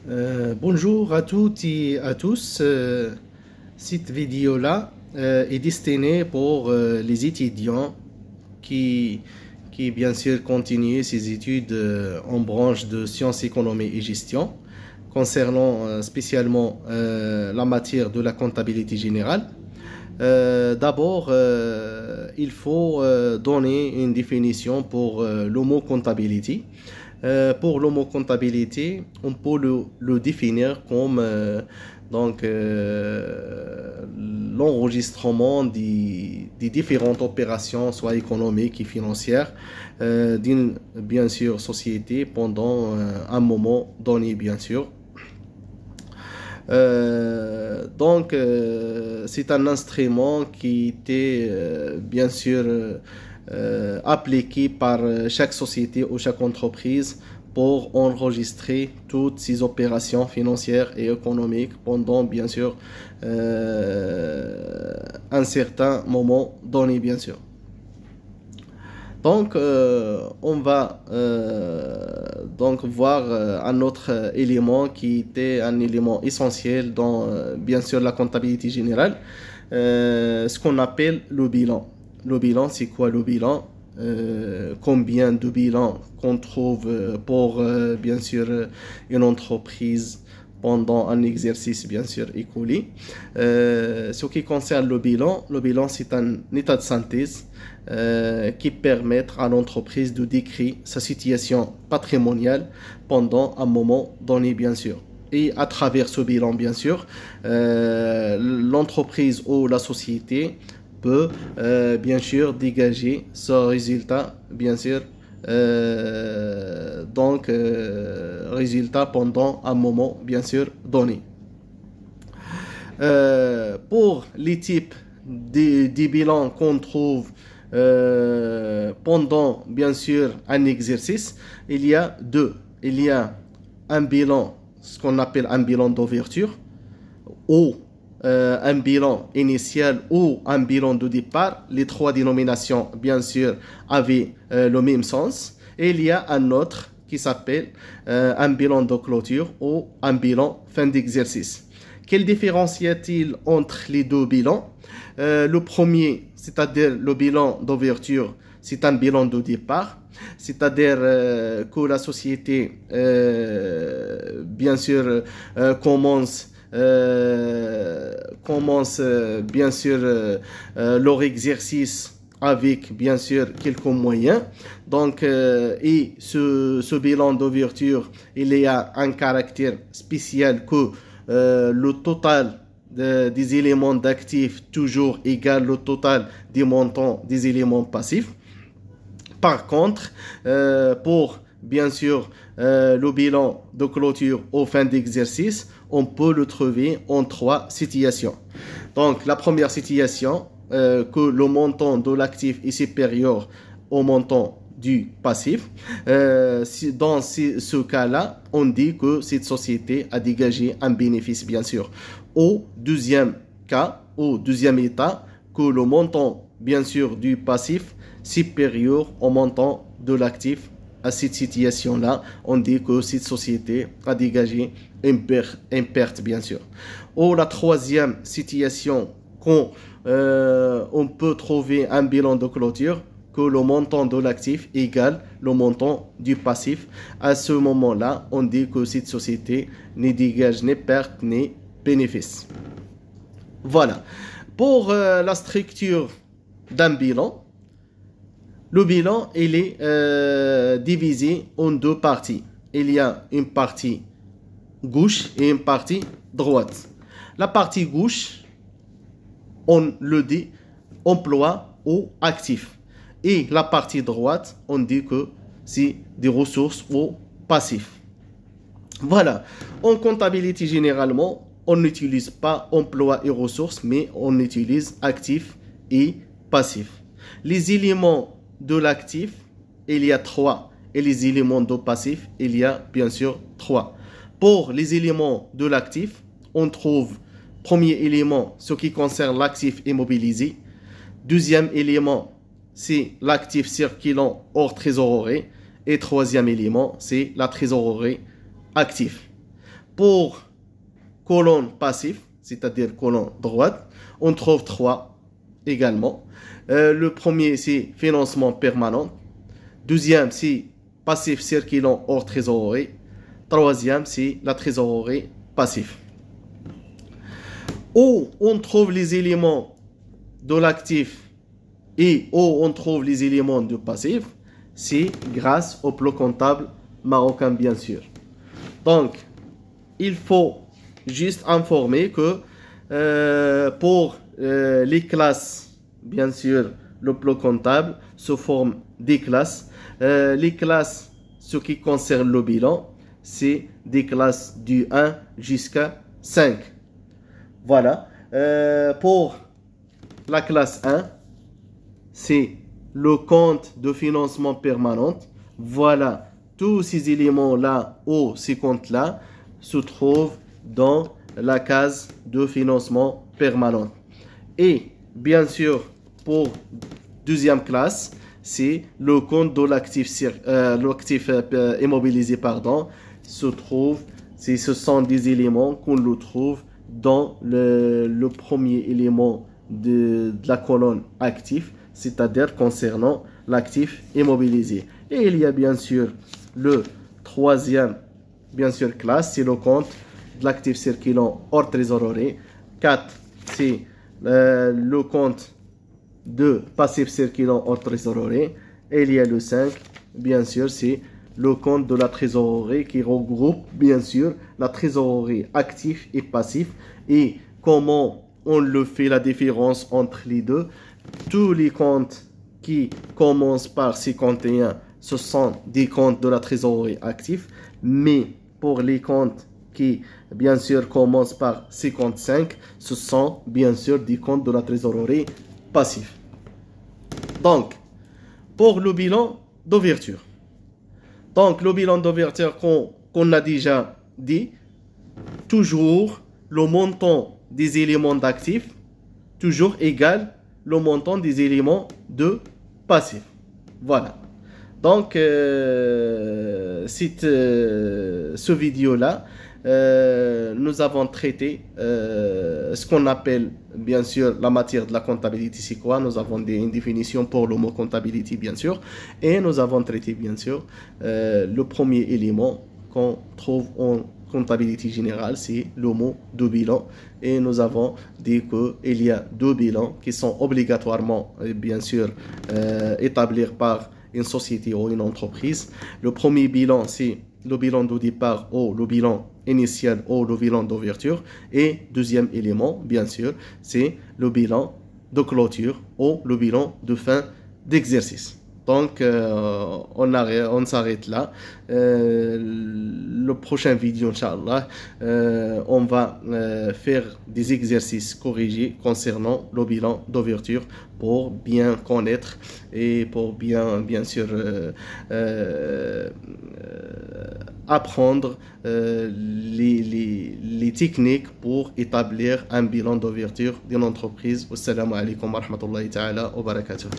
Bonjour à toutes et à tous. Cette vidéo-là est destinée pour les étudiants qui, qui bien sûr continuent ses études en branche de sciences, économie et gestion, concernant spécialement la matière de la comptabilité générale. D'abord, il faut donner une définition pour le mot comptabilité. Pour le mot comptabilité, on peut le définir comme l'enregistrement des différentes opérations, soit économiques et financières, d'une bien sûr société pendant un moment donné, bien sûr. C'est un instrument qui était bien sûr appliqué par chaque société ou chaque entreprise pour enregistrer toutes ces opérations financières et économiques pendant bien sûr un certain moment donné, bien sûr. On va voir un autre élément qui était un élément essentiel dans, bien sûr, la comptabilité générale, ce qu'on appelle le bilan. Le bilan, c'est quoi le bilan? Combien de bilans qu'on trouve pour, bien sûr, une entreprise pendant un exercice bien sûr écoulé. Ce qui concerne le bilan c'est un état de synthèse qui permet à l'entreprise de décrire sa situation patrimoniale pendant un moment donné bien sûr. Et à travers ce bilan bien sûr, l'entreprise ou la société peut bien sûr dégager ce résultat bien sûr résultat pendant un moment bien sûr donné. Pour les types des bilans qu'on trouve pendant bien sûr un exercice, il y a deux. Il y a un bilan, ce qu'on appelle un bilan d'ouverture, ou un bilan initial ou un bilan de départ. Les trois dénominations, bien sûr, avaient le même sens. Et il y a un autre qui s'appelle un bilan de clôture ou un bilan fin d'exercice. Quelle différence y a-t-il entre les deux bilans? Le premier, c'est-à-dire le bilan d'ouverture, c'est un bilan de départ, c'est-à-dire que la société, bien sûr, commence bien sûr leur exercice avec bien sûr quelques moyens. Et ce bilan d'ouverture, il y a un caractère spécial que le total des éléments d'actifs toujours égale le total des montants des éléments passifs. Par contre, pour bien sûr le bilan de clôture aux fins d'exercice, on peut le trouver en trois situations. Donc la première situation, que le montant de l'actif est supérieur au montant du passif. Dans ce cas-là, on dit que cette société a dégagé un bénéfice, bien sûr. Au deuxième cas, au deuxième état, que le montant, bien sûr, du passif supérieur au montant de l'actif. À cette situation-là, on dit que cette société a dégagé une perte, bien sûr. Ou la troisième situation, quand on peut trouver un bilan de clôture, que le montant de l'actif égale le montant du passif. À ce moment-là, on dit que cette société ne dégage ni perte ni bénéfice. Voilà. Pour la structure d'un bilan, le bilan, il est divisé en deux parties. Il y a une partie gauche et une partie droite. La partie gauche, on le dit emploi ou actif. Et la partie droite, on dit que c'est des ressources ou passifs. Voilà. En comptabilité, généralement, on n'utilise pas emploi et ressources, mais on utilise actif et passif. Les éléments de l'actif, il y a trois. Et les éléments de passif, il y a bien sûr trois. Pour les éléments de l'actif, on trouve premier élément, ce qui concerne l'actif immobilisé. Deuxième élément, c'est l'actif circulant hors trésorerie. Et troisième élément, c'est la trésorerie active. Pour colonne passif, c'est-à-dire colonne droite, on trouve 3 également. Le premier, c'est financement permanent. Deuxième, c'est passif circulant hors trésorerie. Troisième, c'est la trésorerie passive. Où on trouve les éléments de l'actif et où on trouve les éléments du passif, c'est grâce au plan comptable marocain, bien sûr. Donc, il faut juste informer que pour les classes, bien sûr, le plan comptable se forme des classes. Les classes, ce qui concerne le bilan, c'est des classes du 1 jusqu'à 5. Voilà. Pour la classe 1, c'est le compte de financement permanent. Voilà, tous ces éléments-là ou ces comptes-là se trouvent dans la case de financement permanent. Et bien sûr, pour deuxième classe, c'est le compte de l'actif immobilisé, se trouve, ce sont des éléments qu'on le trouve dans le premier élément de la colonne actif, c'est-à-dire concernant l'actif immobilisé. Et il y a bien sûr le troisième, bien sûr, classe, c'est le compte de l'actif circulant hors trésorerie. 4, c'est le compte de passif circulant hors trésorerie. Et il y a le 5, bien sûr, c'est le compte de la trésorerie qui regroupe, bien sûr, la trésorerie actif et passif. Et comment on le fait, la différence entre les deux? Tous les comptes qui commencent par 51, ce sont des comptes de la trésorerie active, mais pour les comptes qui, bien sûr, commencent par 55, ce sont, bien sûr, des comptes de la trésorerie passive. Donc, pour le bilan d'ouverture. Donc, le bilan d'ouverture qu'on a déjà dit, toujours le montant des éléments d'actifs, toujours égal le montant des éléments de passif. Voilà. Donc, ce vidéo-là, nous avons traité ce qu'on appelle, bien sûr, la matière de la comptabilité, c'est quoi? Nous avons une définition pour le mot comptabilité, bien sûr. Et nous avons traité, bien sûr, le premier élément qu'on trouve en comptabilité générale, c'est le mot de bilan. Et nous avons dit qu'il y a 2 bilans qui sont obligatoirement, bien sûr, établis par une société ou une entreprise. Le premier bilan, c'est le bilan de départ ou le bilan initial ou le bilan d'ouverture. Et deuxième élément, bien sûr, c'est le bilan de clôture ou le bilan de fin d'exercice. Donc, on s'arrête là. Le prochain vidéo, Inch'Allah, on va faire des exercices corrigés concernant le bilan d'ouverture pour bien connaître et pour bien sûr, apprendre les techniques pour établir un bilan d'ouverture d'une entreprise. Wassalamu alaikum wa rahmatullahi ta'ala wa barakatuh.